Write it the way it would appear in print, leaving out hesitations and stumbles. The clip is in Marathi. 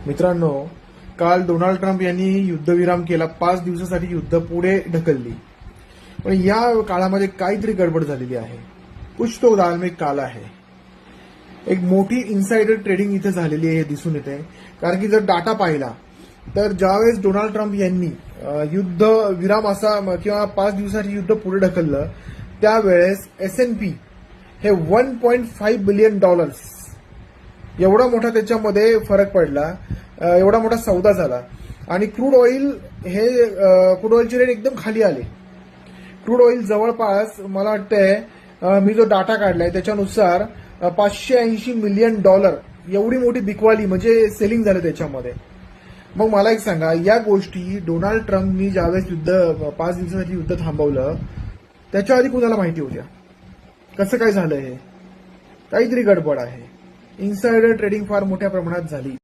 मित्रांनो, काल डोनाल्ड ट्रम्प यांनी युद्धविराम केला, 5 दिवसासाठी युद्ध पुढे ढकलली. पण या काळामध्ये काहीतरी गडबड झालेली आहे. कुछ तो दाल में काला है. एक मोठी इनसाइडर ट्रेडिंग इथे झालेली आहे हे दिसून येते. कारण की जर डाटा पाहिला तर ज्यावेळेस डोनाल्ड ट्रम्प यांनी युद्ध विराम असा किंवा 5 दिवसासाठी युद्ध पुढे ढकललं, त्यावेळेस S&P हे $1.5 बिलियन एवढा मोठा त्याच्यामध्ये फरक पडला, एवढा मोठा सौदा झाला. आणि क्रूड ऑइलचे रेट एकदम खाली आले. क्रूड ऑइल जवळपास मला वाटतंय मी जो डाटा काढलाय त्याच्यानुसार $580 मिलियन एवढी मोठी बिकवाली म्हणजे सेलिंग झालं त्याच्यामध्ये. मग मला एक सांगा, या गोष्टी डोनाल्ड ट्रम्पनी ज्यावेळेस 5 दिवसासाठी युद्ध थांबवलं त्याच्या आधी कुणाला माहिती होत्या? कसं काय झालं? हे काहीतरी गडबड आहे. इनसाइडर ट्रेडिंग फार मोठ्या प्रमाणात झाली.